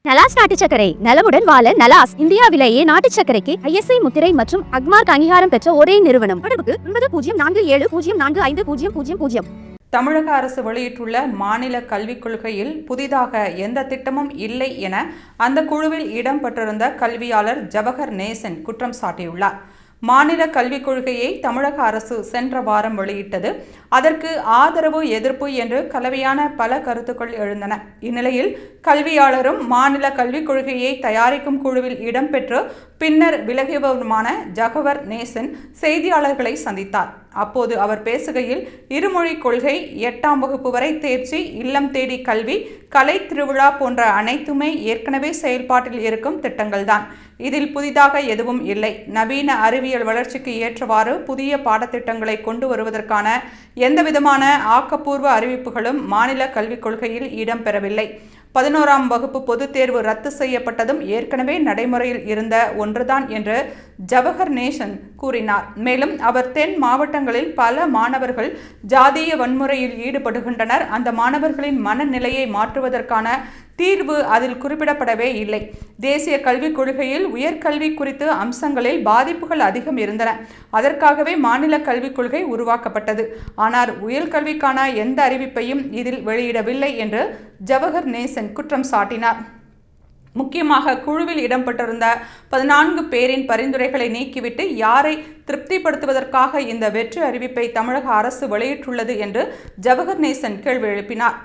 நலாஸ் நாட்டு சர்க்கரை நலமுடன் வாழ நலாஸ் இந்தியாவிலேயே நாட்டு சர்க்கரைக்கு ISI முத்திரை மற்றும் அக்மார்க் அங்கீகாரம் பெற்ற ஒரே நிறுவனம். தொடர்புக்கு 9047045000. தமிழக அரசு வெளியிட்டுள்ள மாநில கல்விக் கொள்கையில் புதிதாக எந்த திட்டமும் இல்லை என அந்த குழுவில் இடம்பெற்றிருந்த கல்வியாளர் ஜவஹர் நேசன் குற்றம் சாட்டியுள்ளார். மாநில கல்விக் கொள்கையை தமிழக அரசு சென்ற வாரம் வெளியிட்டது. அதற்கு ஆதரவு எதிர்ப்பு என்று கலவையான பல கருத்துக்கள் எழுந்தன. இந்நிலையில் கல்வியாளரும் மாநில கல்விக் கொள்கையை தயாரிக்கும் குழுவில் இடம்பெற்று பின்னர் விலகியவருமான ஜவஹர் நேசன் செய்தியாளர்களை சந்தித்தார். அப்போது அவர் பேசுகையில், இருமொழி கொள்கை, 8ஆம் வகுப்பு வரை தேர்ச்சி, இல்லம் தேடி கல்வி, கலை திருவிழா போன்ற அனைத்துமே ஏற்கனவே செயல்பாட்டில் இருக்கும் திட்டங்கள்தான். இதில் புதிதாக எதுவும் இல்லை. நவீன அறிவியல் வளர்ச்சிக்கு ஏற்றவாறு புதிய பாடத்திட்டங்களை கொண்டு வருவதற்கான எந்தவிதமான ஆக்கப்பூர்வ அறிவிப்புகளும் மாநில கல்விக் கொள்கையில் இடம்பெறவில்லை. 11ஆம் வகுப்பு பொதுத் தேர்வு ரத்து செய்யப்பட்டதும் ஏற்கனவே நடைமுறையில் இருந்த ஒன்றுதான் என்று ஜவஹர் நேசன் கூறினார். மேலும் அவர் தென் மாவட்டங்களில் பல மாணவர்கள் ஜாதிய வன்முறையில் ஈடுபடுகின்றனர். அந்த மாணவர்களின் மனநிலையை மாற்றுவதற்கான தீர்வு அதில் குறிப்பிடப்படவே இல்லை. தேசிய கல்விக் கொள்கையில் உயர்கல்வி குறித்து அம்சங்களில் பாதிப்புகள் அதிகம் இருந்தன. அதற்காகவே மாநில கல்விக் கொள்கை உருவாக்கப்பட்டது. ஆனால் உயர்கல்விக்கான எந்த அறிவிப்பையும் இதில் வெளியிடவில்லை என்று ஜவஹர் நேசன் குற்றம் சாட்டினார். முக்கியமாக குழுவில் இடம்பெற்றிருந்த 14 பேரின் பரிந்துரைகளை நீக்கிவிட்டு யாரை திருப்திப்படுத்துவதற்காக இந்த வெற்று அறிவிப்பை தமிழக அரசு வெளியிட்டுள்ளது என்று ஜவஹர் நேசன் கேள்வி எழுப்பினார்.